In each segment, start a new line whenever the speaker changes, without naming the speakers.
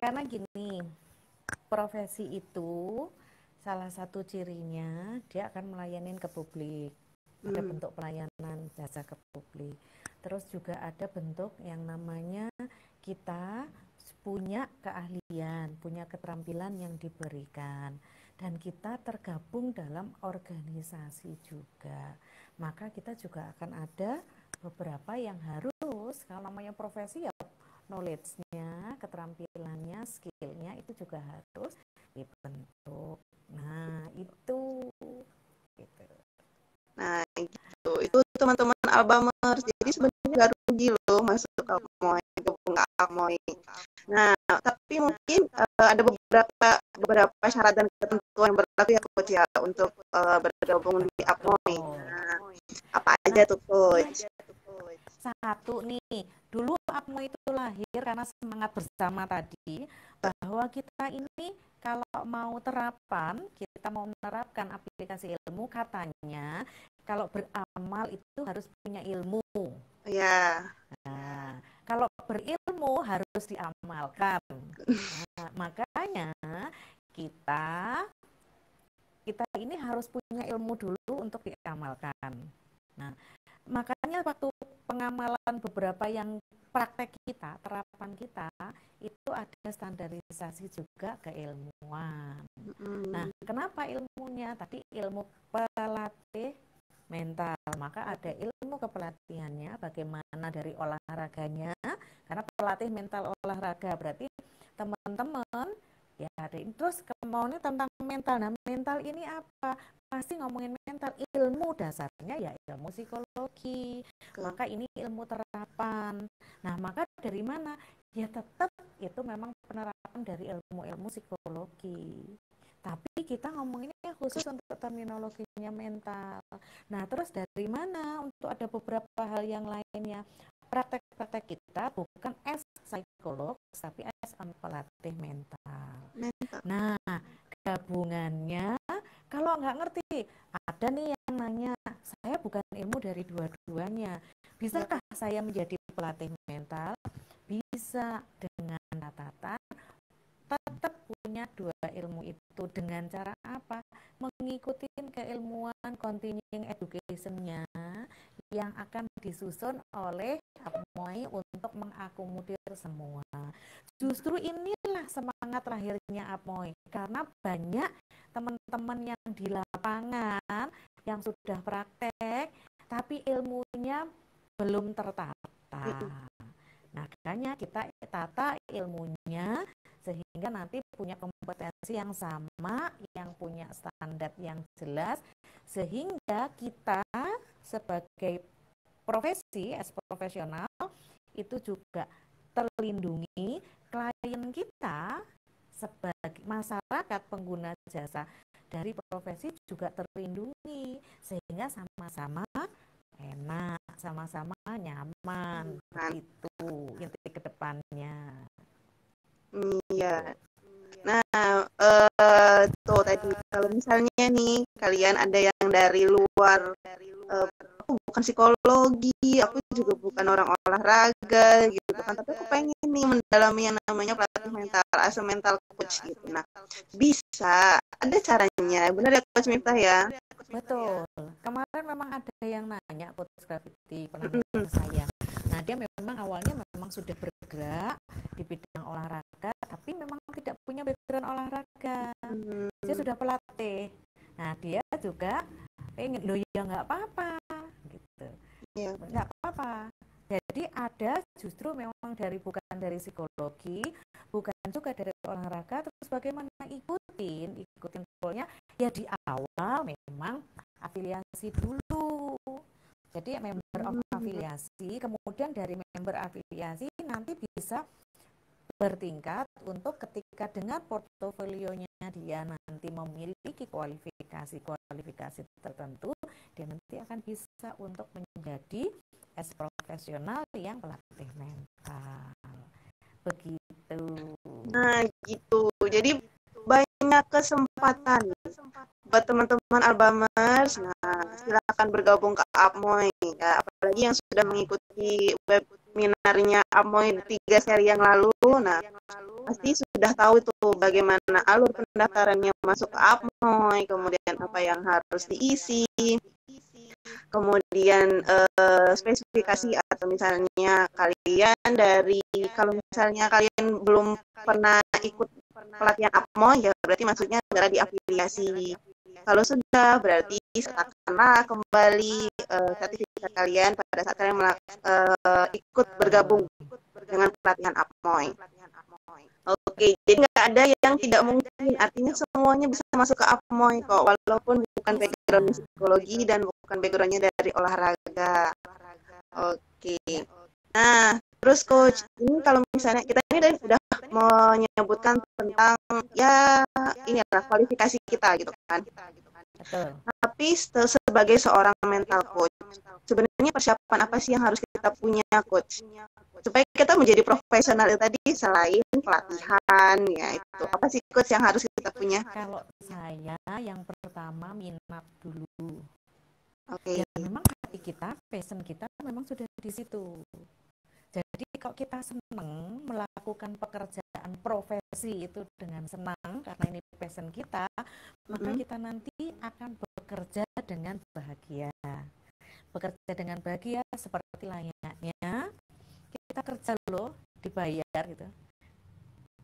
Karena gini, profesi itu salah satu cirinya dia akan melayani ke publik. Ada bentuk pelayanan jasa ke publik. Terus juga ada bentuk yang namanya kita punya keahlian, punya keterampilan yang diberikan. Dan kita tergabung dalam organisasi juga. Maka kita juga akan ada beberapa yang harus, kalau namanya profesi ya knowledge-nya, keterampilannya, skill-nya itu juga harus dibentuk. Nah, itu gitu.
Nah, gitu. Itu teman-teman Albamers. Jadi sebenarnya nggak rugi loh masuk Almoy, gabung ke Almoy. Nah, tapi mungkin ada beberapa syarat dan ketentuan yang berlaku ya Coach ya untuk bergabung di Almoy. Nah, apa aja tuh Coach?
Satu nih, dulu APMO itu lahir karena semangat bersama tadi bahwa kita ini kalau mau kita mau menerapkan aplikasi ilmu, katanya kalau beramal itu harus punya ilmu.
Ya.
Nah, kalau berilmu harus diamalkan. Nah, makanya kita ini harus punya ilmu dulu untuk diamalkan. Nah, makanya waktu pengamalan beberapa yang praktek kita, terapan kita, itu ada standarisasi juga keilmuan. Nah, kenapa ilmunya? Tadi ilmu pelatih mental, maka ada ilmu kepelatihannya, bagaimana dari olahraganya, karena pelatih mental olahraga, berarti teman-teman ya ada. Terus kemauannya tentang mental. Nah, mental ini apa? Pasti ngomongin mental, ilmu dasarnya ya ilmu psikologi. Maka ini ilmu terapan. Nah, maka dari mana? Ya tetap itu memang penerapan dari ilmu-ilmu psikologi. Tapi kita ngomonginnya khusus untuk terminologinya mental. Nah, terus dari mana? Untuk ada beberapa hal yang lainnya. Praktek-praktek kita bukan as psikolog, tapi as pelatih mental. Nah, gabungannya kalau nggak ngerti, ada nih yang nanya, saya bukan ilmu dari dua-duanya. Bisakah saya menjadi pelatih mental? Bisa, dengan catatan tetap punya dua ilmu itu. Dengan cara apa? Mengikuti keilmuan continuing education-nya yang akan disusun oleh APMOI untuk mengakomodir semua. Justru inilah semangat lahirnya APMOI, karena banyak teman-teman yang di lapangan yang sudah praktek tapi ilmunya belum tertata. Nah, makanya kita tata ilmunya sehingga nanti punya kompetensi yang sama, yang punya standar yang jelas, sehingga kita sebagai profesi, profesional itu juga terlindungi, klien kita sebagai masyarakat pengguna jasa dari profesi juga terlindungi, sehingga sama-sama enak, sama-sama nyaman, itu inti ke depannya.
Iya. Nah, tuh tadi kalau misalnya nih kalian ada yang dari luar, aku bukan psikologi, aku juga bukan orang olahraga gitu kan, tapi aku pengen nih mendalami yang namanya pelatih mental, as mental coach gitu. Nah, bisa, ada caranya, benar ya Coach Miftah ya?
Betul. Kemarin memang ada yang nanya Coach Gravity, pernah nanya saya. Nah, dia memang awalnya memang sudah bergerak di bidang olahraga, tapi memang tidak punya background olahraga. Dia sudah pelatih. Nah, dia juga pengen, loh ya nggak apa-apa, gitu. Nggak apa-apa. Jadi ada justru memang bukan dari psikologi, bukan juga dari olahraga, terus bagaimana ikutin polnya ya di awal memang afiliasi dulu. Jadi member of afiliasi, kemudian dari member afiliasi nanti bisa bertingkat untuk ketika dengan portofolionya dia nanti memiliki kualifikasi tertentu, dia nanti akan bisa untuk menjadi profesional yang pelatih mental. Begitu.
Nah, gitu. Jadi banyak kesempatan buat teman-teman Albamers. Nah, silakan bergabung ke APMOI ya. Apalagi yang sudah mengikuti webinarnya APMOI 3 seri yang lalu. Nah, pasti sudah udah tahu tuh bagaimana alur pendaftarannya masuk ke Apmoy, kemudian apa yang harus diisi, kemudian spesifikasi atau misalnya kalian dari kalau misalnya kalian belum pernah ikut pelatihan Apmoy ya berarti maksudnya adalah diafiliasi. Kalau sudah berarti sertakanlah kembali sertifikat kalian pada saat kalian ikut bergabung dengan pelatihan Apmoy. Oke, jadi nggak ada yang tidak mungkin. Artinya semuanya bisa masuk ke Apmoy kok, walaupun bukan background psikologi dan bukan backgroundnya dari olahraga. Oke. Nah, terus coach, ini kalau misalnya kita ini udah menyebutkan tentang ya ini adalah kualifikasi kita gitu kan.
Betul.
Tapi sebagai seorang mental coach, sebenarnya persiapan apa sih yang harus kita punya coach? Supaya kita menjadi profesional itu tadi selain pelatihan ya itu. Apa sih coach yang harus kita punya?
Kalau saya yang pertama minat dulu.
Oke.
Ya memang hati kita, passion kita memang sudah di situ. Jadi kalau kita senang melakukan pekerjaan profesi itu dengan senang karena ini passion kita, maka kita nanti akan bekerja dengan bahagia. Bekerja dengan bahagia seperti layaknya kita kerja loh, dibayar gitu.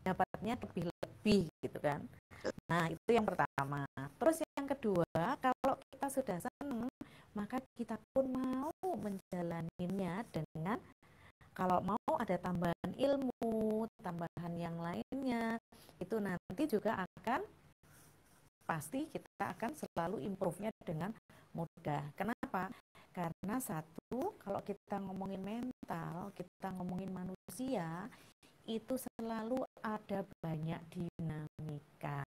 Dapatnya lebih gitu kan. Nah, itu yang pertama. Terus yang kedua, kalau kita sudah senang, maka kita pun mau menjalaninya dengan kalau mau ada tambahan ilmu, tambahan yang lainnya, itu nanti juga akan pasti kita akan selalu improve-nya dengan mudah. Kenapa? Karena satu, kalau kita ngomongin mental, kita ngomongin manusia, itu selalu ada banyak dinamika.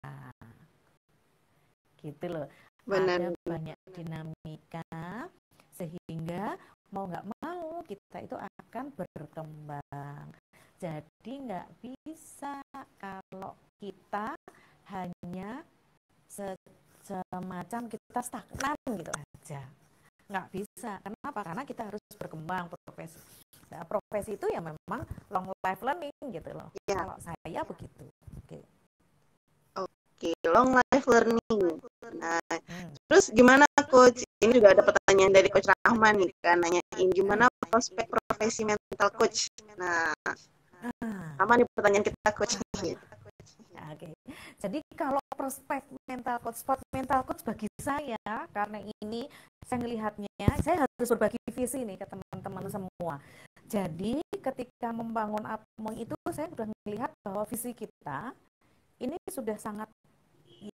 Gitu loh.
Benar.
Ada banyak dinamika sehingga mau nggak mau kita itu akan berkembang. Jadi nggak bisa kalau kita hanya semacam kita stagnan gitu aja. Nggak bisa. Kenapa? Karena kita harus berkembang profesi. Nah, profesi itu ya memang long life learning gitu loh. Ya. Kalau saya begitu.
Oke, long life learning. Nah, terus gimana coach? Ini juga ada pertanyaan dari coach Rahman nih kan nanyain gimana prospek profesi mental coach. Nah, sama nih pertanyaan kita coach.
Oke. Jadi kalau prospek mental coach bagi saya karena ini saya melihatnya, saya harus berbagi visi nih ke teman-teman semua. Jadi ketika membangun Apmoy itu saya sudah melihat bahwa visi kita ini sudah sangat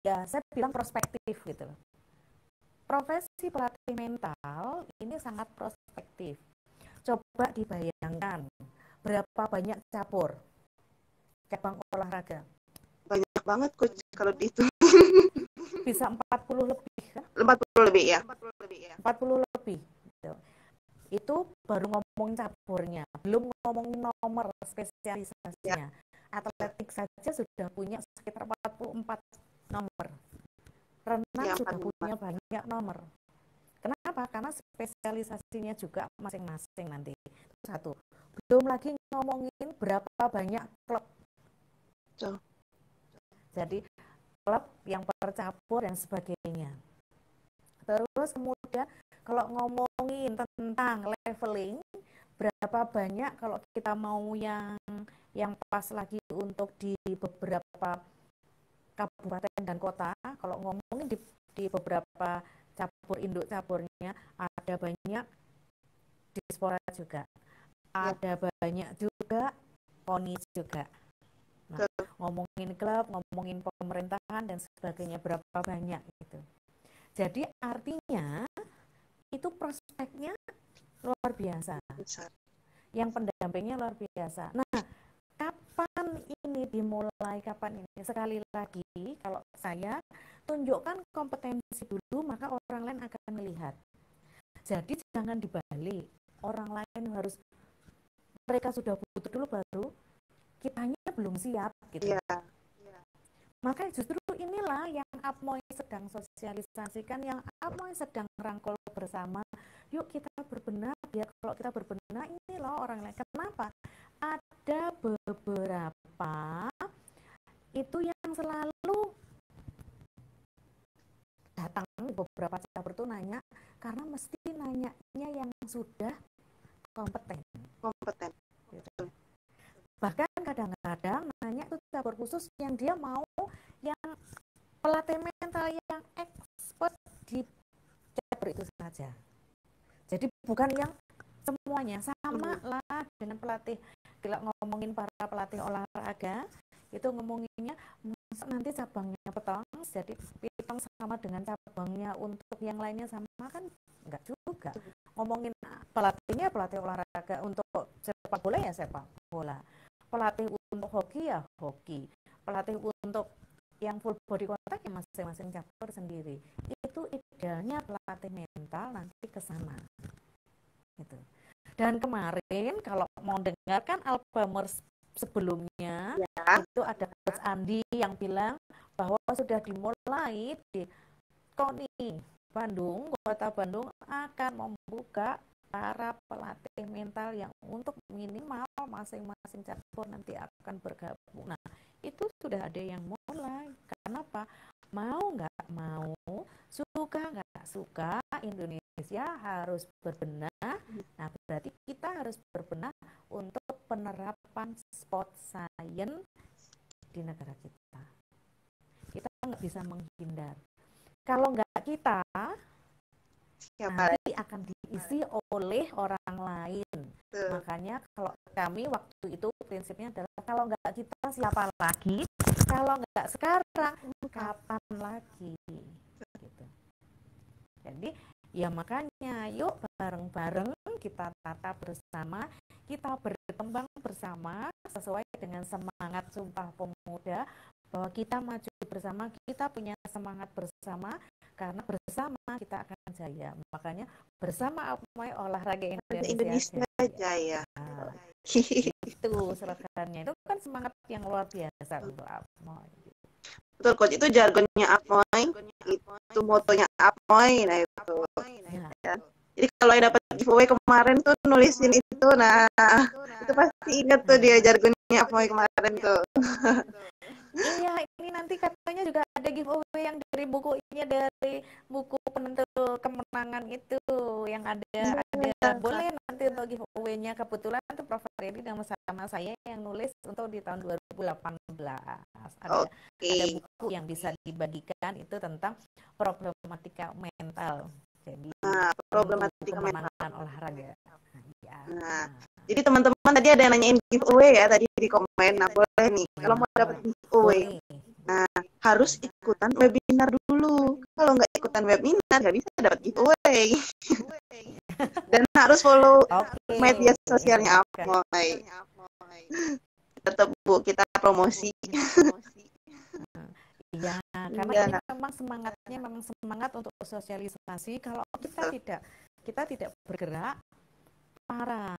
ya saya bilang prospektif gitu loh. Profesi pelatih mental ini sangat prospektif. Coba dibayangkan berapa banyak cabang olahraga.
Banyak banget coach kalau dihitung.
Bisa 40 lebih kan?
40 lebih ya.
40 lebih. Itu baru ngomongin caburnya, belum ngomongin nomor spesialisasinya. Atletik saja sudah punya sekitar 44 nomor. Renang ya, sudah punya banyak nomor. Kenapa? Karena spesialisasinya juga masing-masing nanti. Satu. Belum lagi ngomongin berapa banyak klub. Jadi klub yang per cabur dan sebagainya. Terus kemudian kalau ngomongin tentang leveling, berapa banyak kalau kita mau yang pas lagi untuk di beberapa kabupaten dan kota, kalau ngomongin di beberapa cabur induk caburnya ada banyak dispora juga, ada banyak juga poni juga. Nah, ngomongin klub, ngomongin pemerintahan dan sebagainya berapa banyak itu. Jadi artinya itu prospeknya luar biasa. Yang pendampingnya luar biasa. Nah, kapan ini dimulai? Kapan ini? Sekali lagi, kalau saya tunjukkan kompetensi dulu, maka orang lain akan melihat. Jadi jangan dibalik. Orang lain harus mereka sudah butuh dulu baru kitanya belum siap gitu. Yeah. Maka justru inilah yang Apmoy sedang sosialisasikan, yang Apmoy sedang rangkul bersama. Yuk kita berbenah, biar kalau kita berbenah ini loh orang lain. Kenapa? Ada beberapa itu yang selalu datang beberapa caper tuh nanya, karena mesti nanyanya yang sudah kompeten. Gitu. Bahkan kadang-kadang nanya itu caper khusus yang dia mau yang pelatih mental yang expert di caper itu saja. Jadi bukan yang semuanya. Sama lah dengan pelatih, kalau ngomongin para pelatih olahraga itu ngomonginnya nanti cabangnya petong, jadi pitong sama dengan cabangnya untuk yang lainnya sama, kan enggak juga. Ngomongin pelatihnya pelatih olahraga, untuk sepak bola ya sepak bola, pelatih untuk hoki ya hoki, pelatih untuk yang full body contact ya masing-masing cabur sendiri. Itu idealnya pelatih mental nanti ke sana gitu. Dan kemarin kalau mau dengarkan Alzheimer's sebelumnya
ya.
Itu ada Coach Andi yang bilang bahwa sudah dimulai di KONI Bandung, Kota Bandung akan membuka para pelatih mental yang untuk minimal masing-masing cabur nanti akan bergabung. Nah, itu sudah ada yang mulai. Kenapa? Mau nggak mau, suka nggak suka, Indonesia harus berbenah. Nah, berarti kita harus berbenah untuk penerapan sport science di negara kita. Kita nggak bisa menghindar. Kalau nggak kita, nanti akan diisi oleh orang lain. Makanya kalau kami waktu itu prinsipnya adalah kalau nggak kita siapa lagi? Kalau nggak sekarang, kapan lagi? Gitu. Jadi ya makanya yuk bareng-bareng kita tata bersama, kita berkembang bersama sesuai dengan semangat Sumpah Pemuda, bahwa kita maju bersama, kita punya semangat bersama, karena bersama kita akan jaya. Makanya bersama Apmoy Olahraga Indonesia
Jaya.
Nah, itu slogannya. Itu kan semangat yang luar biasa untuk Apmoy.
Betul Coach, itu jargonnya Apmoy, itu motonya Apmoy, nah itu. Ya. Jadi kalau yang dapat giveaway kemarin tuh nulisin itu, nah itu pasti ingat tuh dia jargonnya Apmoy kemarin tuh.
Iya, ini nanti katanya juga ada giveaway yang dari bukunya, dari buku penentu kemenangan itu yang ada boleh nanti untuk giveaway-nya. Kebetulan tuh Prof. Redi sama saya yang nulis untuk di tahun 2018. Ada buku yang bisa dibagikan itu tentang problematika mental. Jadi
problematika
kemenangan olahraga.
Nah, jadi teman-teman tadi ada yang nanyain giveaway ya tadi di komen. Nah, boleh nih kalau mau dapat giveaway. Nah, harus ikutan webinar dulu. Kalau nggak ikutan webinar nggak bisa dapat giveaway. Dan harus follow media sosialnya Apmoy. Tetap Bu, kita promosi.
Iya, karena ini memang semangatnya memang semangat untuk sosialisasi. Kalau kita tidak bergerak, para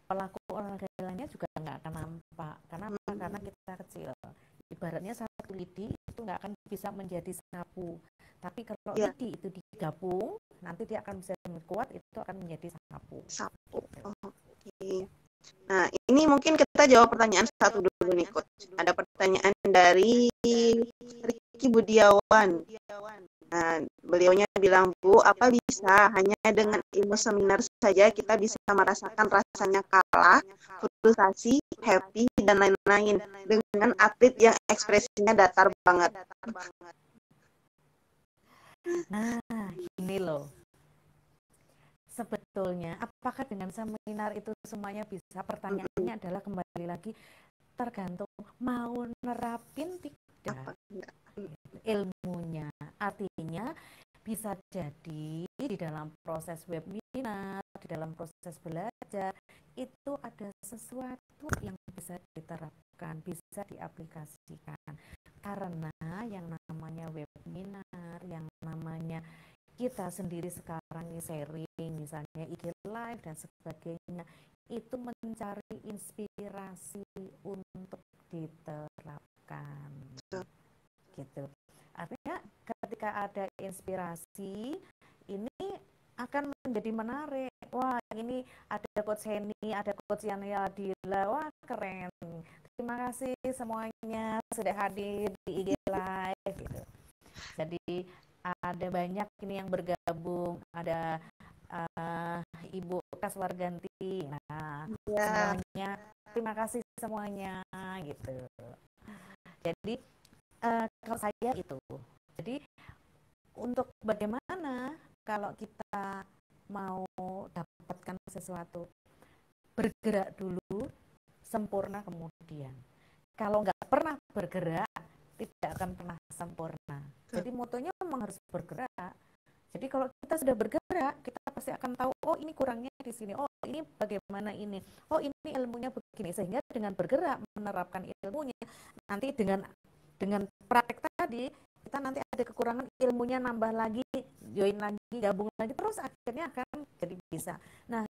pelaku olahraga lainnya juga nggak akan nampak. Kenapa? Karena kita kecil. Ibaratnya satu lidi itu nggak akan bisa menjadi sapu. Tapi kalau lidi itu digabung, nanti dia akan bisa kuat, itu akan menjadi sapu.
Oke. Nah, ini mungkin kita jawab pertanyaan satu dulu nih, Coach. Ada pertanyaan dari Ricky Budiawan. Nah, beliaunya bilang, Bu, apa bisa hanya dengan ilmu seminar saja kita bisa merasakan rasanya kalah, frustasi, happy, dan lain-lain dengan atlet yang ekspresinya datar banget?
Nah, ini loh. Sebetulnya, apakah dengan seminar itu semuanya bisa? Pertanyaannya adalah kembali lagi tergantung mau nerapin tidak ilmunya. Artinya bisa jadi di dalam proses webinar, di dalam proses belajar itu ada sesuatu yang bisa diterapkan, bisa diaplikasikan. Karena yang namanya webinar, yang namanya kita sendiri sekarang ini sharing, misalnya IG Live dan sebagainya, itu mencari inspirasi untuk diterapkan. Gitu. Artinya ketika ada inspirasi, ini akan menjadi menarik. Wah, ini ada Coach Henny, ada Coach Yana Adila, wah keren. Terima kasih semuanya sudah hadir di IG Live gitu. Jadi ada banyak ini yang bergabung, ada Ibu Kaswarganti. Nah, semuanya terima kasih semuanya gitu. Jadi kalau saya itu, jadi untuk bagaimana kalau kita mau dapatkan sesuatu, bergerak dulu, sempurna kemudian. Kalau nggak pernah bergerak, tidak akan pernah sempurna. Jadi motonya memang harus bergerak. Jadi kalau kita sudah bergerak, kita pasti akan tahu, oh ini kurangnya di sini, oh ini bagaimana ini, oh ini ilmunya begini. Sehingga dengan bergerak, menerapkan ilmunya, nanti dengan praktek tadi, kita nanti ada kekurangan, ilmunya nambah lagi, join lagi, gabung lagi, terus akhirnya akan jadi bisa. Nah,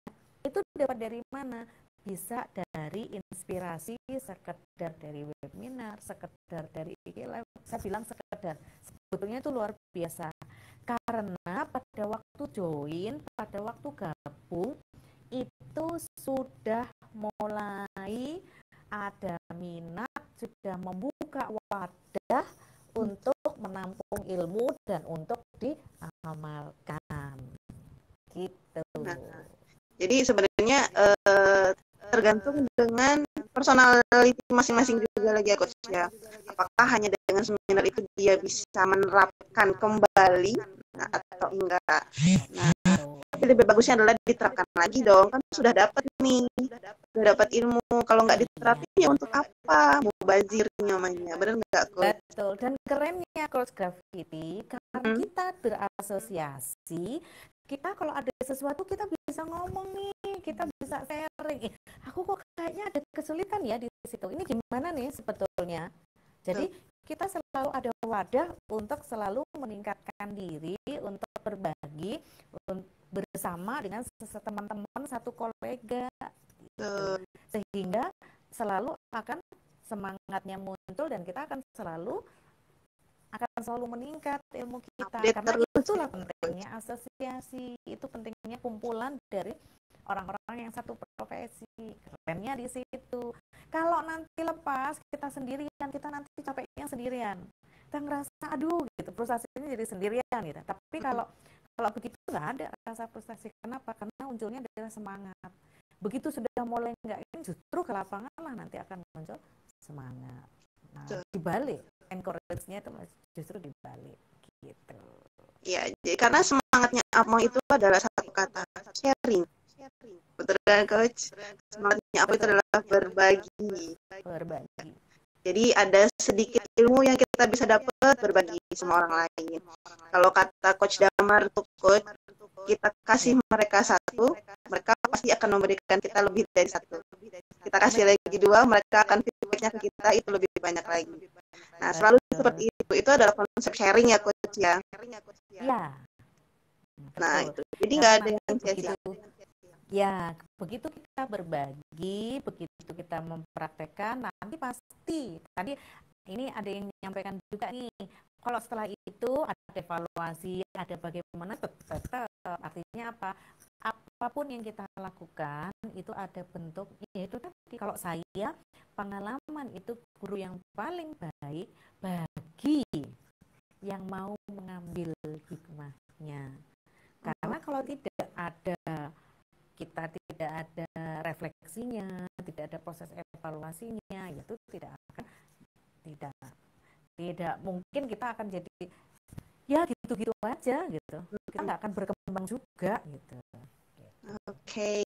itu dapat dari mana? Bisa dari inspirasi, sekedar dari webinar, sekedar dari IG Live. Saya bilang sekedar, sebetulnya itu luar biasa. Karena pada waktu join, pada waktu gabung, itu sudah mulai ada minat, sudah membuka wadah untuk menampung ilmu dan untuk diamalkan. Gitu.
Nah, jadi sebenarnya tergantung dengan personality masing-masing juga lagi ya Coach ya. Apakah hanya dengan seminar itu dia bisa menerapkan kembali atau enggak. Nah, tapi lebih bagusnya adalah diterapkan lagi dong. Kan sudah dapat nih. Sudah dapat ilmu. Kalau nggak diterapin ya untuk apa? Mubazir namanya. Benar nggak Coach?
Betul. Dan kerennya Coach Graffiti, karena kita berasosiasi, kita kalau ada sesuatu kita bisa ngomong nih, kita bisa sharing. Aku kok kayaknya ada kesulitan ya di situ. Ini gimana nih sebetulnya? Jadi kita selalu ada wadah untuk selalu meningkatkan diri, untuk berbagi bersama dengan teman-teman, satu kolega. Sehingga selalu akan semangatnya muncul dan kita akan selalu meningkat ilmu kita. Karena itulah pentingnya asosiasi, itu pentingnya kumpulan dari orang-orang yang satu profesi. Kerennya di situ. Kalau nanti lepas kita sendirian, kita nanti capeknya sendirian. Kita ngerasa aduh gitu, frustasinya jadi sendirian gitu. Tapi kalau begitu nggak ada rasa frustasi. Kenapa? Karena munculnya dari semangat. Begitu sudah mulai nggak ini, justru ke lapangan lah nanti akan muncul semangat. Nah, dibalik encourage-nya itu justru dibalik gitu.
Iya, jadi karena semangatnya Apmo itu adalah satu kata, sharing. Betul kan Coach? Semangatnya Apmo itu adalah berbagi. Jadi ada sedikit ilmu yang kita bisa dapat, berbagi sama orang lain. Kalau kata Coach Damar tuh Coach, kita kasih mereka satu, mereka pasti akan memberikan kita lebih dari satu. Kita kasih lagi dua, mereka akan feedbacknya ke kita itu lebih banyak lagi. Nah, selalu seperti itu. Itu adalah konsep sharing ya Coach ya.
Iya.
Nah, itu. Jadi nggak ada yang sia-sia.
Ya, begitu kita berbagi, begitu kita mempraktekkan, nanti pasti. Tadi ini ada yang menyampaikan juga nih, kalau setelah itu ada evaluasi, ada bagaimana, tetap artinya apa? Apapun yang kita lakukan itu ada bentuk, yaitu tadi kalau saya pengalaman itu guru yang paling baik bagi yang mau mengambil hikmahnya. Karena kalau tidak ada, kita tidak ada refleksinya, tidak ada proses evaluasinya, itu tidak mungkin kita akan jadi ya gitu-gitu aja gitu. Kita nggak akan berkembang juga gitu.
Oke.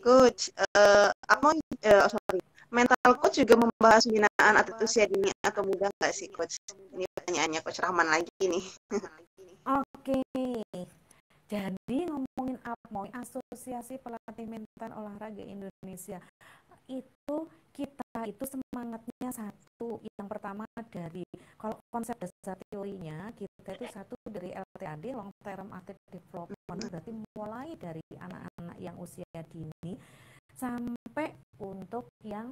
Coach, mental coach juga membahas pembinaan atlet usia dini atau muda nggak sih Coach? Ini pertanyaannya Coach Rahman lagi nih.
Oke. Jadi ngomongin APMOI, Asosiasi Pelatih Mental Olahraga Indonesia, itu kita itu semangatnya satu. Yang pertama dari, kalau konsep dasar teorinya, kita itu satu dari LTAD, Long Term Athlete Development, berarti mulai dari anak-anak yang usia dini sampai untuk yang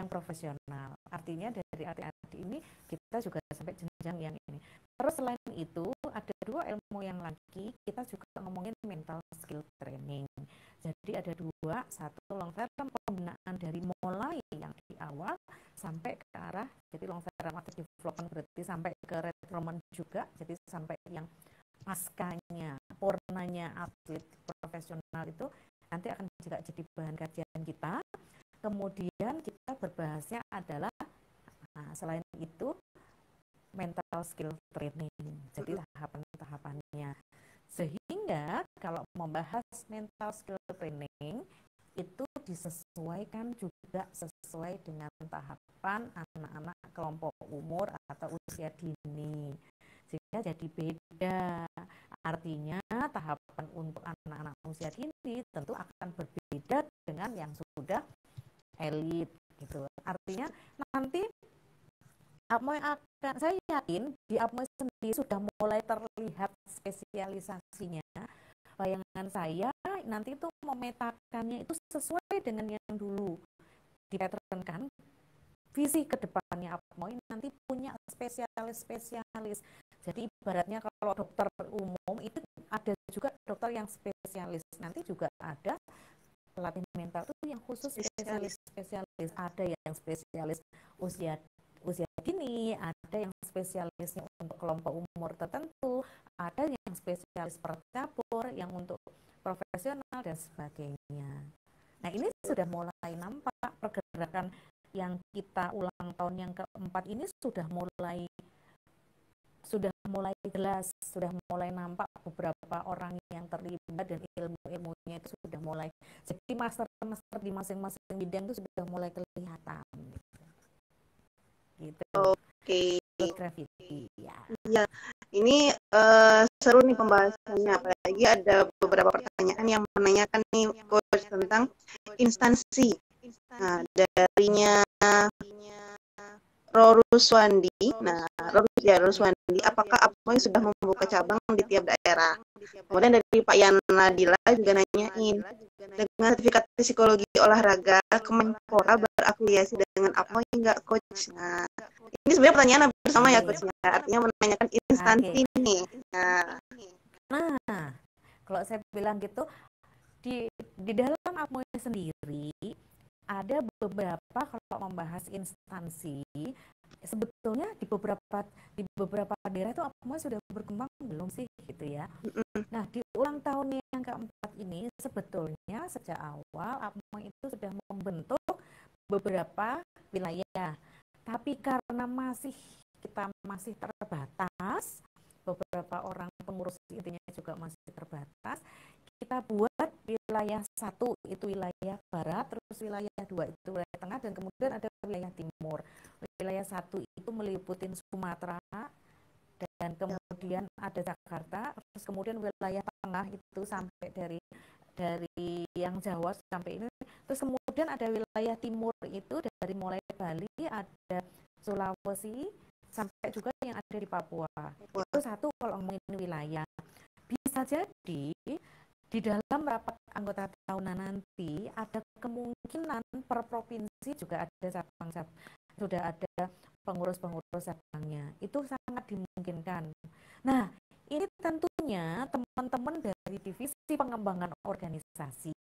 profesional. Artinya dari adik-adik ini kita juga sampai jenjang yang ini. Terus selain itu ada dua ilmu yang lagi, kita juga ngomongin mental skill training. Jadi ada dua, satu long term pembinaan dari mulai yang di awal sampai ke arah, jadi long term atau development berarti sampai ke recruitment juga, jadi sampai yang paskanya, purnanya atlet profesional itu nanti akan juga jadi bahan kajian kita. Kemudian kita berbahasnya adalah selain itu mental skill training. Jadi tahapan-tahapannya. Sehingga kalau membahas mental skill training itu disesuaikan juga sesuai dengan tahapan anak-anak kelompok umur atau usia dini. Sehingga jadi beda. Artinya tahapan untuk anak-anak usia dini tentu akan berbeda dengan yang sudah elit gitu. Artinya nanti Apmoy saya yakin di Apmoy sendiri sudah mulai terlihat spesialisasinya. Bayangan saya nanti itu memetakannya itu sesuai dengan yang dulu dipatternkan. Visi kedepannya Apmoy nanti punya spesialis-spesialis. Jadi ibaratnya kalau dokter umum itu ada juga dokter yang spesialis. Nanti juga ada pelatih mental itu yang khusus spesialis. Ada yang spesialis usia dini, ada yang spesialisnya untuk kelompok umur tertentu, ada yang spesialis per cabur, yang untuk profesional dan sebagainya. Nah, ini sudah mulai nampak pergerakan yang kita ulang tahun yang keempat ini sudah mulai jelas, sudah mulai nampak beberapa orang yang terlibat dan ilmu-ilmunya itu sudah mulai. Jadi master-master di masing-masing bidang itu sudah mulai kelihatan. Gitu.
Oke.
Gravity, ya.
Iya, ini seru nih pembahasannya. Apalagi ada beberapa pertanyaan yang menanyakan nih coach tentang instansi. Nah, darinya Roruswandi. Nah, Roruswandi, apakah Apmoy sudah membuka cabang di tiap daerah? Kemudian dari Pak Yana Dila juga nanyain, dengan sertifikat psikologi olahraga, Kemenpora berafiliasi dengan Apmoy enggak, coach? Nah, ini sebenarnya pertanyaan hampir sama ya, coach. Artinya menanyakan instansi nih.
Nah, kalau saya bilang gitu, di dalam Apmoy sendiri ada beberapa, kalau membahas instansi, sebetulnya di beberapa daerah itu Apmoy sudah berkembang belum sih gitu ya. Nah, di ulang tahun yang keempat ini sebetulnya sejak awal Apmoy itu sudah membentuk beberapa wilayah. Tapi karena kita masih terbatas, beberapa orang pengurus intinya juga masih terbatas, kita buat wilayah 1 itu wilayah barat, terus wilayah 2 itu wilayah tengah, dan kemudian ada wilayah timur. Wilayah 1 itu meliputi Sumatera, dan kemudian ada Jakarta, terus kemudian wilayah tengah itu sampai dari yang Jawa sampai ini, terus kemudian ada wilayah timur itu dari mulai Bali, ada Sulawesi, sampai juga yang ada di Papua. Itu satu kalau ngomongin wilayah. Bisa jadi di dalam rapat anggota tahunan nanti ada kemungkinan per provinsi juga ada cabang-cabang, sudah ada pengurus-pengurus cabangnya. Itu sangat dimungkinkan. Nah, ini tentunya teman-teman dari divisi pengembangan organisasi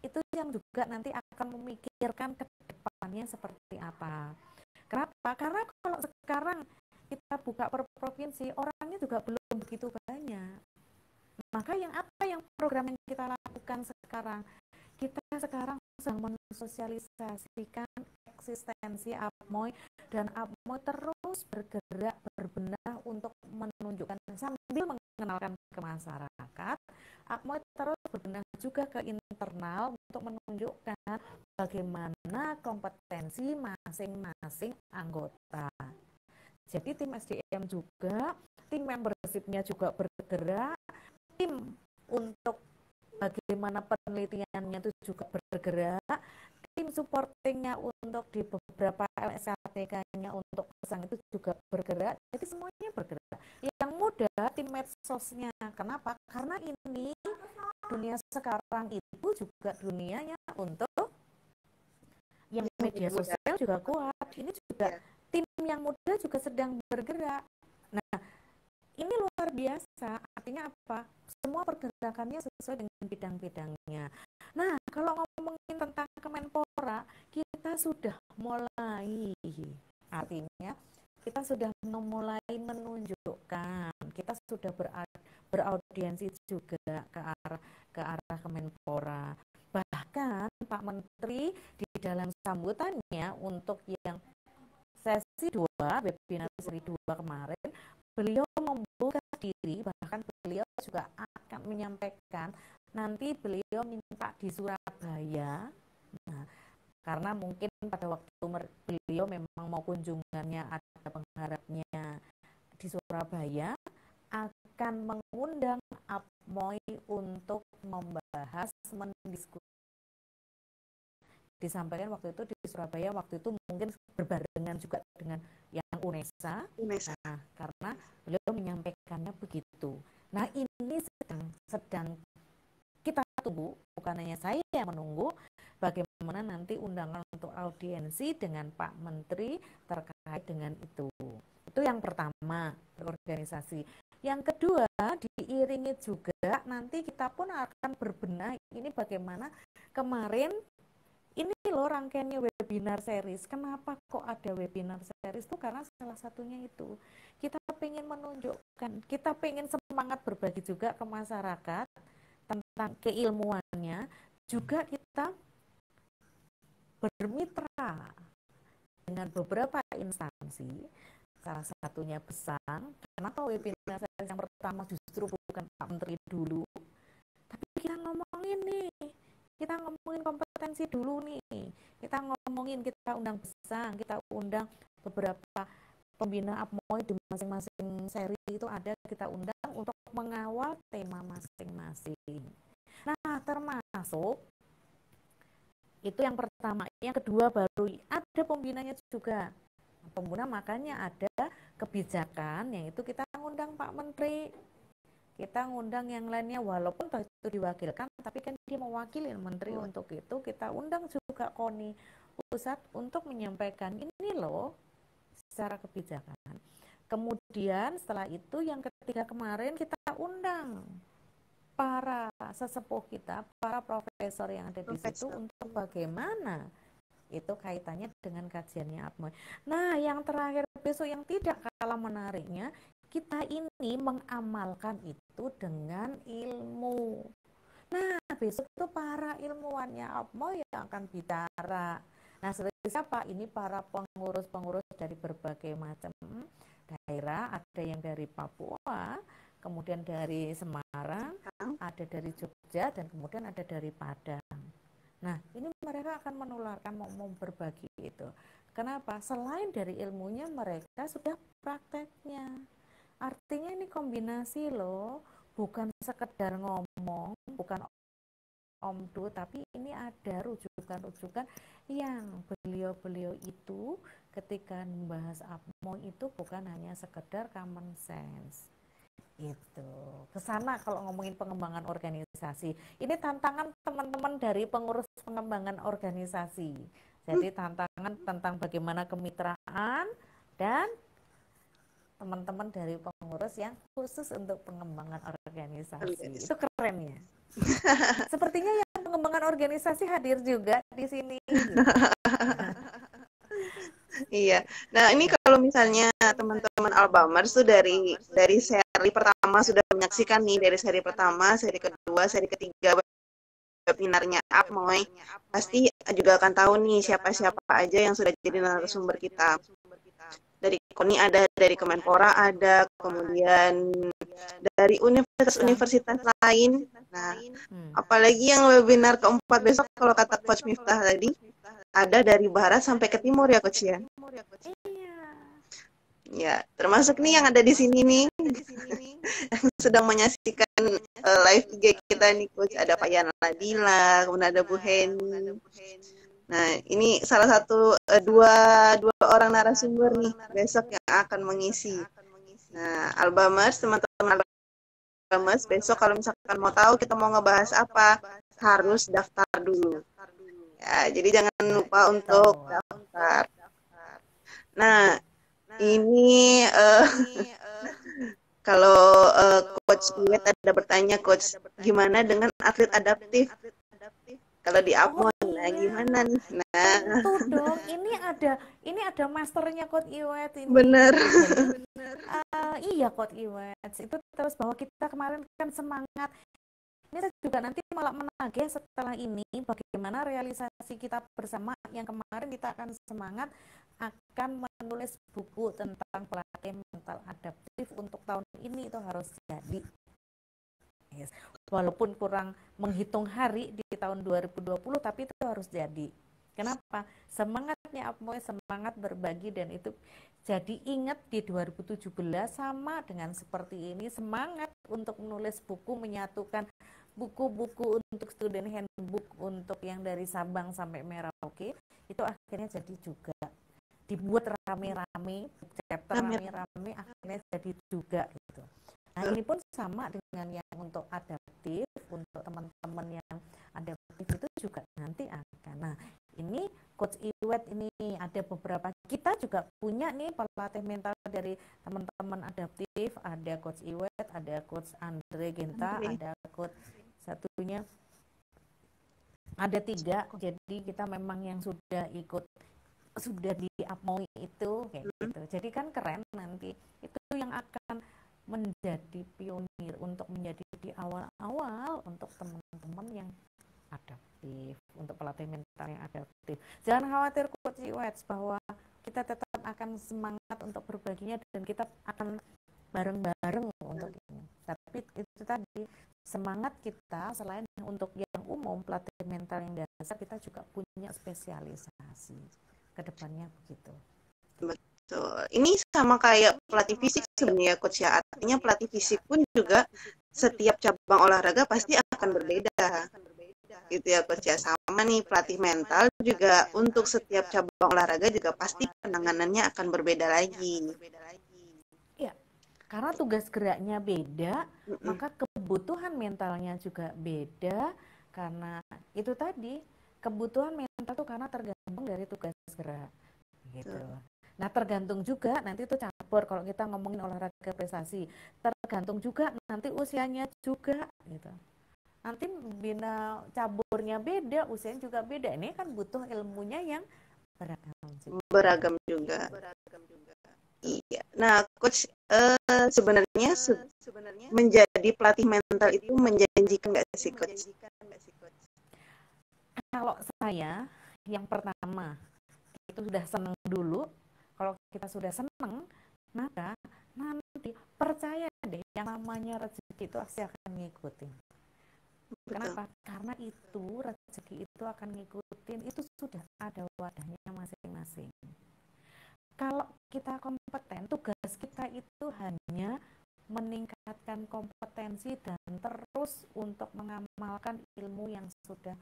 itu yang juga nanti akan memikirkan ke depannya seperti apa. Kenapa? Karena kalau sekarang kita buka per provinsi, orangnya juga belum begitu banyak. Maka yang program yang kita lakukan sekarang, kita sekarang sedang mensosialisasikan eksistensi Apmoy, dan Apmoy terus bergerak berbenah untuk menunjukkan sambil mengenalkan ke masyarakat. Apmoy terus berbenah juga ke internal untuk menunjukkan bagaimana kompetensi masing-masing anggota. Jadi tim SDM juga, tim membership-nya juga bergerak, tim untuk bagaimana penelitiannya itu juga bergerak, tim supportingnya untuk di beberapa LSATK-nya untuk pesan itu juga bergerak. Jadi semuanya bergerak. Yang mudah tim medsosnya. Kenapa? Karena ini dunia sekarang itu juga dunianya untuk yang media sosial juga kuat. Ini juga tim yang muda juga sedang bergerak. Nah, ini luar biasa. artinya apa? Semua pergerakannya sesuai dengan bidang-bidangnya. Nah, kalau ngomongin tentang Kemenpora, kita sudah mulai, artinya kita sudah memulai menunjukkan, kita sudah beraudiensi juga ke arah Kemenpora. Bahkan Pak Menteri di dalam sambutannya untuk yang sesi 2, webinar seri 2 kemarin, beliau membuka diri, bahkan beliau juga akan menyampaikan, nanti beliau minta di Surabaya. Nah, karena mungkin pada waktu beliau memang mau kunjungannya, ada pengharapnya di Surabaya, akan mengundang APMOI untuk membahas, mendiskusi. Disampaikan waktu itu di Surabaya, waktu itu mungkin berbarengan juga dengan yang UNESA. Nah, karena beliau menyampaikannya begitu. Nah, ini sedang kita tunggu, bukan hanya saya yang menunggu, bagaimana nanti undangan untuk audiensi dengan Pak Menteri terkait dengan itu. Itu yang pertama, berorganisasi. Yang kedua, diiringi juga nanti kita pun akan berbenah ini bagaimana kemarin ini loh rangkaiannya webinar series. Kenapa kok ada webinar series itu? Karena salah satunya itu kita pengen menunjukkan, kita pengen semangat berbagi juga ke masyarakat tentang keilmuannya, juga kita bermitra dengan beberapa instansi, salah satunya BESANG. Kenapa webinar series yang pertama justru bukan Pak Menteri dulu, tapi kita ngomongin nih, kita ngomongin kompetensi dulu nih, kita ngomongin, kita undang BESANG, kita undang beberapa pembina APMOI di masing-masing seri itu ada, kita undang untuk mengawal tema masing-masing. Nah, termasuk itu yang pertama. Yang kedua baru ada pembinanya juga. Pembina makanya ada kebijakan, yang itu kita ngundang Pak Menteri, kita ngundang yang lainnya, walaupun itu diwakilkan, tapi kan dia mewakili Menteri untuk itu. Kita undang juga KONI pusat untuk menyampaikan ini loh secara kebijakan. Kemudian setelah itu yang ketiga kemarin kita undang para sesepuh kita, para profesor yang ada di situ untuk bagaimana itu kaitannya dengan kajiannya APMOI. Nah, yang terakhir besok yang tidak kalah menariknya, kita ini mengamalkan itu dengan ilmu. Nah, besok itu para ilmuwannya APMOI yang akan bicara. Nah, seperti siapa? Ini para pengurus-pengurus dari berbagai macam daerah, ada yang dari Papua, kemudian dari Semarang, ada dari Jogja, dan kemudian ada dari Padang. Nah, ini mereka akan menularkan, mau berbagi itu. Kenapa? Selain dari ilmunya, mereka sudah prakteknya. Artinya ini kombinasi loh, bukan sekedar ngomong, bukan omdu, tapi ini ada rujukan-rujukan yang beliau-beliau itu ketika membahas APMOI itu bukan hanya sekedar common sense. Itu kesana kalau ngomongin pengembangan organisasi. Ini tantangan teman-teman dari pengurus pengembangan organisasi. Jadi tantangan tentang bagaimana kemitraan dan teman-teman dari pengurus yang khusus untuk pengembangan organisasi. Itu keren ya. Sepertinya yang pengembangan organisasi hadir juga di sini.
Iya. Nah, ini kalau misalnya teman-teman Albamers tuh dari seri pertama sudah menyaksikan nih, dari seri pertama, seri kedua, seri ketiga webinarnya APMOI, pasti juga akan tahu nih siapa-siapa aja yang sudah jadi narasumber kita. Dari KONI ada, dari Kemenpora ada, kemudian dari universitas-universitas lain. Nah, apalagi yang webinar keempat besok kalau kata Coach Miftah tadi, ada dari barat sampai ke timur ya Coach ya? Ya, termasuk nih yang ada di sini nih, yang sedang menyaksikan live IG kita nih Coach. Ada Pak Yana Ladila, kemudian ada Bu Heni. Nah, ini salah satu dua orang narasumber nih besok yang akan mengisi. Nah, Albamers, teman-teman Albamers, besok kalau misalkan mau tahu kita mau ngebahas apa, harus daftar dulu. Ya, jadi jangan lupa untuk daftar. Nah, ini kalau Coach Iwet ada bertanya, Coach, gimana dengan atlet adaptif? Kalau di
Oh
Apmon, nah
iya,
gimana nih? Nah,
tentu dong. Ini ada masternya Coach Iwet ini.
bener.
Jadi iya Coach Iwet. Itu terus bahwa kita kemarin kan semangat. Ini juga nanti malah menagih setelah ini bagaimana realisasi kita bersama yang kemarin kita akan semangat akan menulis buku tentang pelatih mental adaptif untuk tahun ini itu harus jadi. Yes. Walaupun kurang menghitung hari di tahun 2020 tapi itu harus jadi. Kenapa? Semangatnya Apmoy semangat berbagi dan itu jadi ingat di 2017 sama dengan seperti ini semangat untuk menulis buku menyatukan buku-buku untuk student handbook untuk yang dari Sabang sampai Merauke itu akhirnya jadi juga dibuat rame-rame chapter rame-rame akhirnya jadi juga gitu. Nah ini pun sama dengan yang untuk adaptif untuk teman-teman yang adaptif itu juga nanti akan. Nah ini Coach Iwet ini ada beberapa kita juga punya nih pelatih mental dari teman-teman adaptif ada Coach Iwet ada Coach Andre Genta ada Coach satunya ada 3 jadi kita memang yang sudah ikut sudah di Apmoi itu kayak gitu jadi kan keren nanti itu yang akan menjadi pionir untuk menjadi di awal-awal untuk teman-teman yang adaptif untuk pelatih mental yang adaptif jangan khawatir Coach Iwet bahwa kita tetap akan semangat untuk berbaginya dan kita akan bareng-bareng untuk ini tapi itu tadi semangat kita selain untuk yang umum pelatih mental yang dasar kita juga punya spesialisasi kedepannya begitu.
Betul. Ini sama kayak pelatih fisik sebenarnya Coach ya. Artinya pelatih fisik pun juga setiap cabang olahraga pasti akan berbeda. Gitu ya Coach ya. Sama nih pelatih mental juga untuk setiap cabang olahraga juga pasti penanganannya akan berbeda lagi.
Karena tugas geraknya beda, maka kebutuhan mentalnya juga beda. Karena itu tadi, kebutuhan mental itu karena tergantung dari tugas gerak. Gitu. Nah tergantung juga, nanti itu cabur kalau kita ngomongin olahraga prestasi. Tergantung juga nanti usianya juga. Gitu. Nanti bina caburnya beda, usianya juga beda. Ini kan butuh ilmunya yang
beragam juga. Iya. Nah, Coach, sebenarnya menjadi pelatih mental itu menjanjikan nggak sih, Coach?
Kalau saya, yang pertama, itu sudah senang dulu. Kalau kita sudah senang, maka nanti percaya deh, yang namanya rezeki itu pasti akan ngikutin. Kenapa? Karena itu, rezeki itu akan ngikutin, itu sudah ada wadahnya masing-masing. Kalau kita kompeten, tugas kita itu hanya meningkatkan kompetensi dan terus untuk mengamalkan ilmu yang sudah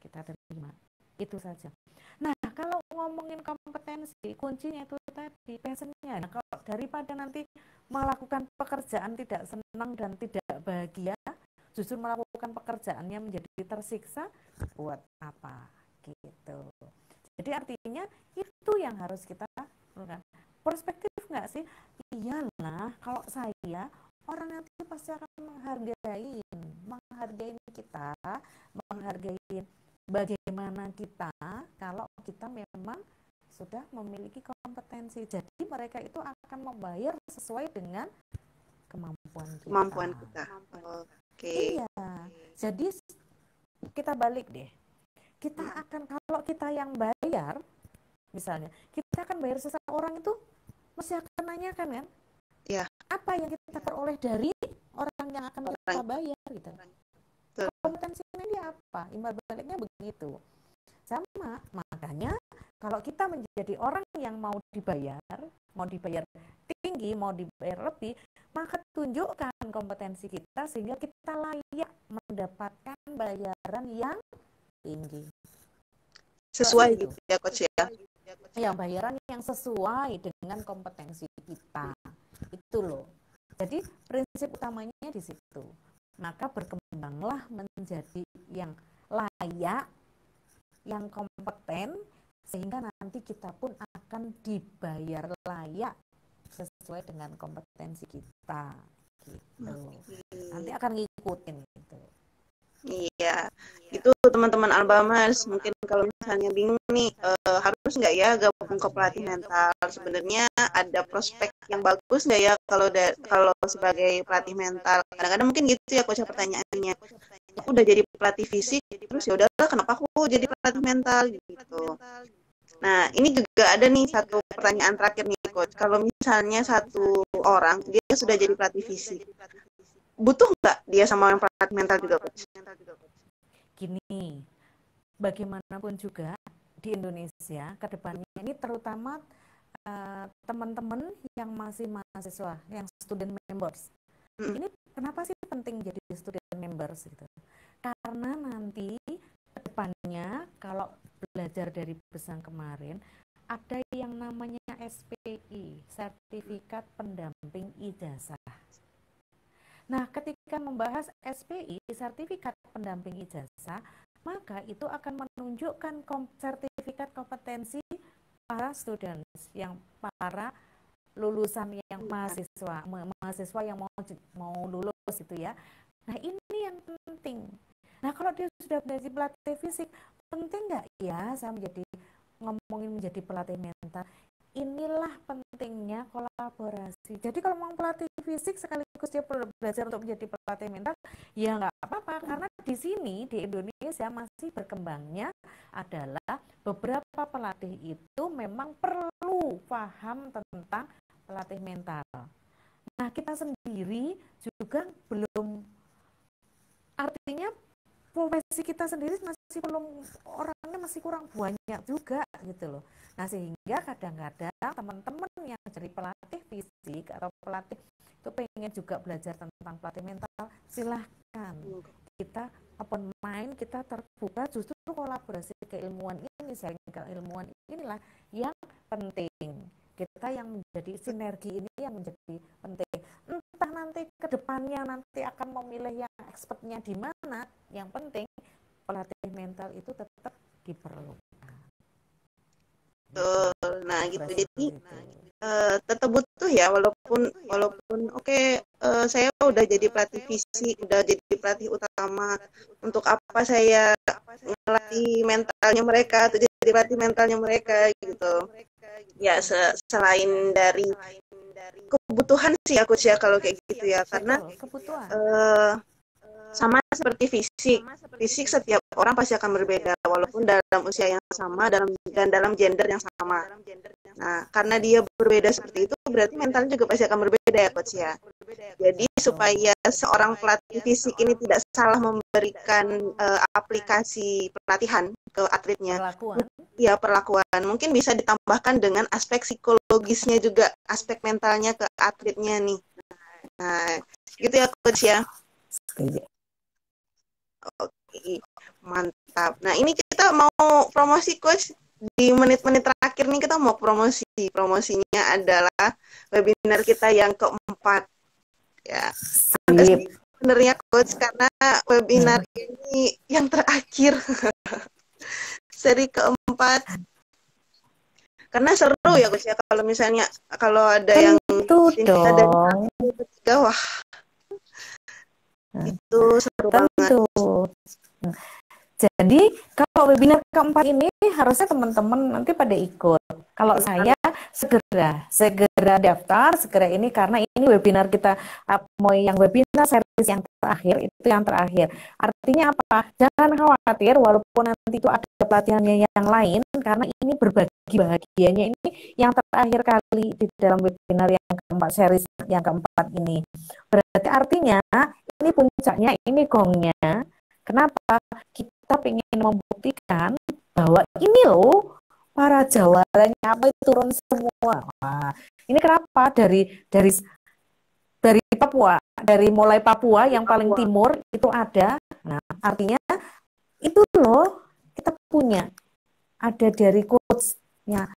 kita terima. Itu saja. Nah, kalau ngomongin kompetensi, kuncinya itu tadi, passionnya. Nah, kalau daripada nanti melakukan pekerjaan tidak senang dan tidak bahagia, justru melakukan pekerjaannya menjadi tersiksa, buat apa? Gitu. Jadi artinya itu yang harus kita perspektif nggak sih? Iyalah, kalau saya orang nanti pasti akan menghargai kita, menghargai bagaimana kita kalau kita memang sudah memiliki kompetensi. Jadi mereka itu akan membayar sesuai dengan kemampuan kita.
Oke.
Iya. Jadi kita balik deh. Kita akan kalau kita yang bayar misalnya, kita akan bayar seseorang itu mesti akan nanyakan kan?
Ya.
Apa yang kita peroleh dari orang yang akan kita bayar gitu. Kompetensinya dia apa? Imbal baliknya begitu. Sama, makanya kalau kita menjadi orang yang mau dibayar tinggi, mau dibayar lebih, maka tunjukkan kompetensi kita sehingga kita layak mendapatkan bayaran yang tinggi.
Sesuai gitu ya Coach ya?
Ya, bayaran yang sesuai dengan kompetensi kita. Itu loh. Jadi prinsip utamanya di situ. Maka berkembanglah menjadi yang layak, yang kompeten, sehingga nanti kita pun akan dibayar layak sesuai dengan kompetensi kita. gitu. Nanti akan ngikutin gitu.
Iya, itu teman-teman Albamas mungkin kalau misalnya bingung nih harus nggak ya gabung ke pelatih mental. Sebenarnya ada prospek yang bagus nggak ya kalau sebagai pelatih mental. Kadang-kadang mungkin gitu ya coach pertanyaannya. Aku udah jadi pelatih fisik, terus ya udahlah kenapa aku jadi pelatih mental gitu. Nah, ini juga ada nih satu pertanyaan terakhir nih coach. Kalau misalnya satu orang dia sudah jadi pelatih fisik, butuh nggak dia sama yang pelatih mental juga coach?
Gini, bagaimanapun juga di Indonesia ke depannya ini terutama teman-teman yang masih mahasiswa, yang student members. Ini kenapa sih penting jadi student members gitu? Karena nanti ke depannya kalau belajar dari Besang kemarin ada yang namanya SPI, Sertifikat Pendamping Ijazah. Nah, ketika membahas SPI, Sertifikat Pendamping Ijazah, maka itu akan menunjukkan sertifikat kompetensi para students, yang para lulusan yang mahasiswa yang mau lulus itu ya. Nah, ini yang penting. Nah, kalau dia sudah menjadi pelatih fisik, penting nggak ya saya ngomongin menjadi pelatih mental? Inilah pentingnya kolaborasi. Jadi kalau mau pelatih fisik sekaligus dia belajar untuk menjadi pelatih mental, ya nggak apa-apa, karena di sini di Indonesia masih berkembangnya adalah beberapa pelatih itu memang perlu paham tentang pelatih mental. Nah, kita sendiri juga belum, artinya profesi kita sendiri masih belum, orangnya masih kurang banyak juga gitu loh. Nah, sehingga kadang-kadang teman-teman yang jadi pelatih fisik atau pelatih itu pengen juga belajar tentang pelatih mental, silahkan. Kita open mind, kita terbuka, justru kolaborasi keilmuan ini, sharing keilmuan inilah yang penting. Kita yang menjadi sinergi ini yang menjadi penting. Entah nanti ke depannya nanti akan memilih yang expertnya di mana, yang penting pelatih mental itu tetap diperlukan.
Nah gitu, jadi tetap butuh ya, walaupun oke, saya udah jadi pelatih fisik, udah jadi pelatih utama, untuk apa saya ngelatih mentalnya mereka atau jadi pelatih mentalnya mereka gitu ya. Selain dari kebutuhan sih aku sih ya kalau kayak gitu ya, karena sama seperti fisik setiap orang pasti akan berbeda walaupun dalam usia yang sama dan dalam gender yang sama. Nah, karena dia berbeda seperti itu berarti mentalnya juga pasti akan berbeda ya coach ya. Jadi supaya seorang pelatih fisik ini tidak salah memberikan aplikasi pelatihan ke atletnya, perlakuan mungkin bisa ditambahkan dengan aspek psikologisnya juga, aspek mentalnya ke atletnya nih. Nah, gitu ya coach ya. Oke, mantap. Nah, ini kita mau promosi coach. Di menit-menit terakhir nih kita mau promosi. Promosinya adalah webinar kita yang keempat. Ya. Sebenarnya coach, karena webinar ini yang terakhir. Seri keempat. Karena seru ya coach ya, kalau misalnya kalau ada yang
ada
ketiga, wah. Itu seru banget.
Jadi kalau webinar keempat ini harusnya teman-teman nanti pada ikut. Kalau saya segera daftar, segera ini, karena ini webinar kita mau yang webinar series yang terakhir, itu yang terakhir. Artinya apa? Jangan khawatir walaupun nanti itu ada pelatihannya yang lain, karena ini berbagi bahagianya ini yang terakhir kali di dalam webinar yang keempat, series yang keempat ini. Berarti artinya ini puncaknya, ini gongnya. Kenapa? Kita ingin membuktikan bahwa ini loh para jawabannya apa itu turun semua. Nah, ini kenapa dari Papua, dari mulai Papua yang paling timur itu ada. Nah, artinya itu loh kita punya, ada dari coachnya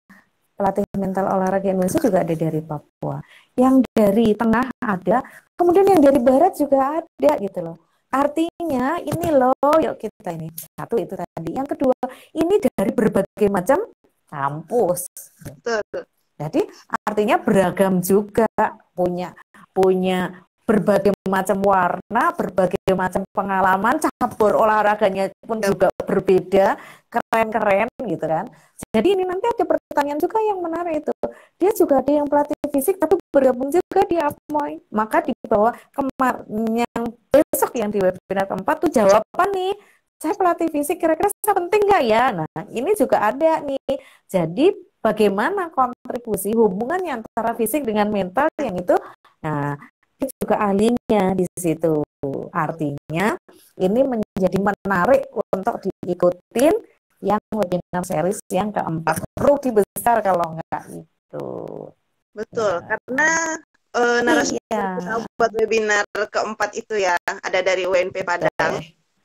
pelatih mental olahraga Indonesia juga ada dari Papua, yang dari tengah ada, kemudian yang dari barat juga ada gitu loh. Artinya ini loh, yuk kita ini satu itu tadi. Yang kedua, ini dari berbagai macam kampus. Jadi artinya beragam juga, punya berbagai macam warna, berbagai macam pengalaman, cabur olahraganya pun juga berbeda, keren-keren gitu kan. Jadi ini nanti ada pertanyaan juga yang menarik itu. Dia juga ada yang pelatih fisik tapi bergabung juga di Apmoy. Maka di bawah kemarin yang besok yang di webinar keempat tuh jawaban nih. Saya pelatih fisik kira-kira penting nggak ya? Nah, ini juga ada nih. Jadi bagaimana kontribusi hubungannya antara fisik dengan mental yang itu. Nah, itu juga ahlinya di situ. Artinya ini menjadi menarik untuk diikutin yang webinar series yang keempat. Rugi besar kalau enggak itu.
Betul,
Ya.
karena narasumber kita buat webinar keempat itu ya, ada dari UNP Padang,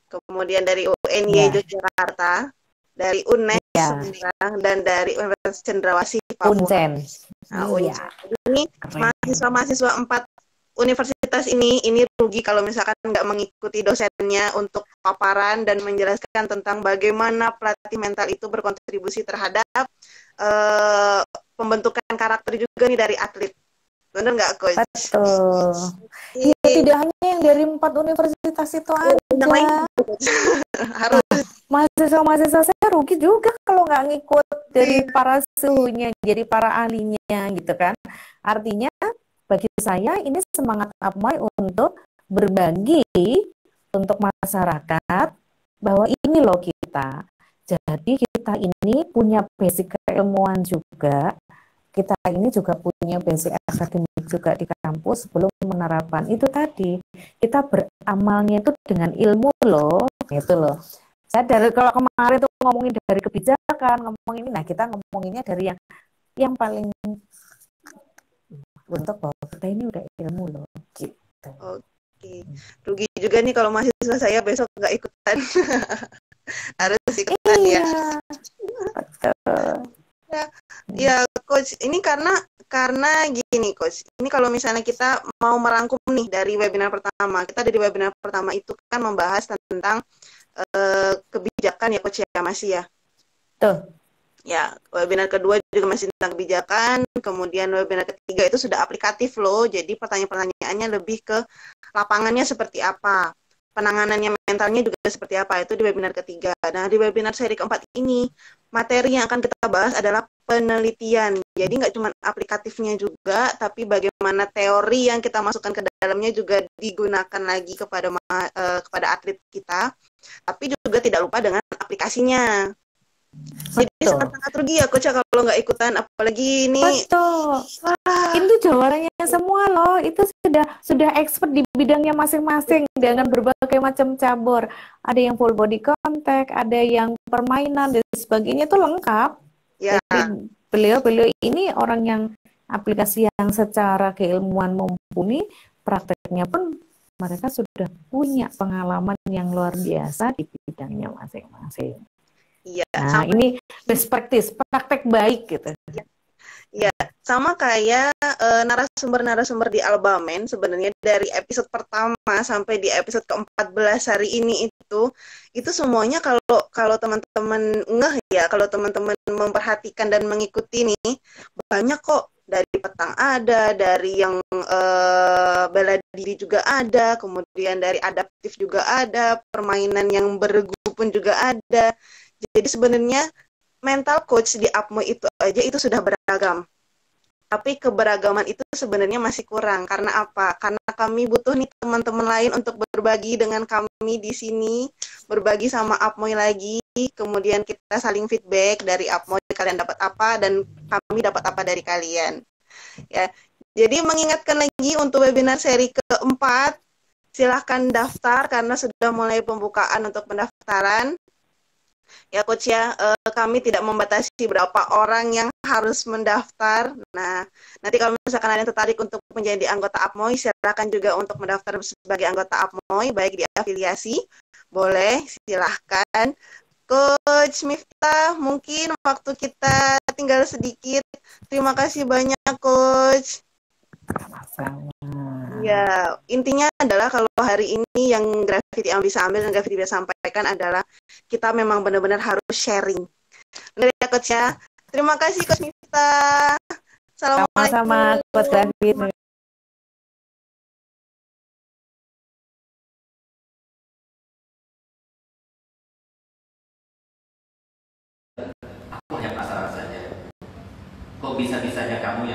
kemudian dari UNY Yogyakarta, dari UNES Semarang, dan dari Universitas Cendrawasih Papua.
Uncen.
Nah, ini mahasiswa-mahasiswa 4 universitas ini rugi kalau misalkan nggak mengikuti dosennya untuk paparan dan menjelaskan tentang bagaimana pelatih mental itu berkontribusi terhadap pembentukan karakter juga nih dari atlet. Benar nggak, Coach?
Betul. Ya, tidak hanya yang dari 4 universitas itu aja. Harus. Mahasiswa-mahasiswa saya rugi juga kalau nggak ngikut dari para suhunya, jadi para ahlinya gitu kan. Artinya bagi saya ini semangat Apmoy untuk berbagi untuk masyarakat bahwa ini loh kita. Jadi kita ini punya basic keilmuan juga. Kita ini juga punya basic akademik juga di kampus sebelum menerapkan itu tadi. Kita beramalnya itu dengan ilmu loh, gitu loh. Saya dari kalau kemarin tuh ngomongin dari kebijakan, ngomongin ini, nah kita ngomonginnya dari yang paling untuk bahwa kita ini udah ilmu loh, gitu.
Oke, rugi juga nih kalau mahasiswa saya besok nggak ikutan. Harus ikutan ya.
Betul.
Ya, Coach, ini karena gini, Coach. Ini kalau misalnya kita mau merangkum nih dari webinar pertama, kita dari webinar pertama itu kan membahas tentang kebijakan ya, Coach ya, masih ya.
Tuh.
Ya, webinar kedua juga masih tentang kebijakan, kemudian webinar ketiga itu sudah aplikatif loh, jadi pertanyaan-pertanyaannya lebih ke lapangannya seperti apa, penanganannya mentalnya juga seperti apa, itu di webinar ketiga. Nah, di webinar seri keempat ini, materi yang akan kita bahas adalah penelitian, jadi nggak cuma aplikatifnya juga, tapi bagaimana teori yang kita masukkan ke dalamnya juga digunakan lagi kepada atlet kita, tapi juga tidak lupa dengan aplikasinya. Jadi sangat rugi ya, Coach, kalau nggak ikutan, apalagi ini.
Betul. Itu jawabannya semua loh. Itu sudah expert di bidangnya masing-masing dengan berbagai macam cabur. Ada yang full body contact, ada yang permainan dan sebagainya, itu lengkap.
Ya.
Jadi beliau ini orang yang aplikasi yang secara keilmuan mumpuni, prakteknya pun mereka sudah punya pengalaman yang luar biasa di bidangnya masing-masing.
Iya.
Nah, ini best practice, praktek baik gitu.
Iya, sama kayak narasumber-narasumber di Albamen sebenarnya dari episode pertama sampai di episode ke-14 hari ini itu semuanya kalau teman-teman kalau teman-teman memperhatikan dan mengikuti nih, banyak kok, dari petang ada, dari yang bela diri juga ada, kemudian dari adaptif juga ada, permainan yang bergu pun juga ada. Jadi sebenarnya mental coach di Apmoy itu aja itu sudah beragam. Tapi keberagaman itu sebenarnya masih kurang. Karena apa? Karena kami butuh nih teman-teman lain untuk berbagi dengan kami di sini, berbagi sama Apmoy lagi, kemudian kita saling feedback dari Apmoy, kalian dapat apa dan kami dapat apa dari kalian. Ya. Jadi mengingatkan lagi untuk webinar seri keempat, silahkan daftar karena sudah mulai pembukaan untuk pendaftaran. Ya, Coach ya, kami tidak membatasi berapa orang yang harus mendaftar. Nah, nanti kalau misalkan ada yang tertarik untuk menjadi anggota Apmoy, silakan juga untuk mendaftar sebagai anggota Apmoy, baik di afiliasi, boleh, silahkan. Coach Miftah, mungkin waktu kita tinggal sedikit. Terima kasih banyak, Coach.
Sama-sama.
Ya, intinya adalah kalau hari ini yang Gravity bisa ambil dan Gravity bisa sampaikan adalah kita memang benar-benar harus sharing. Benar ya, Coach ya? Terima kasih, Coach Miftah. Assalamualaikum.
Sama-sama, Coach Gravity.
bisa-bisanya kamu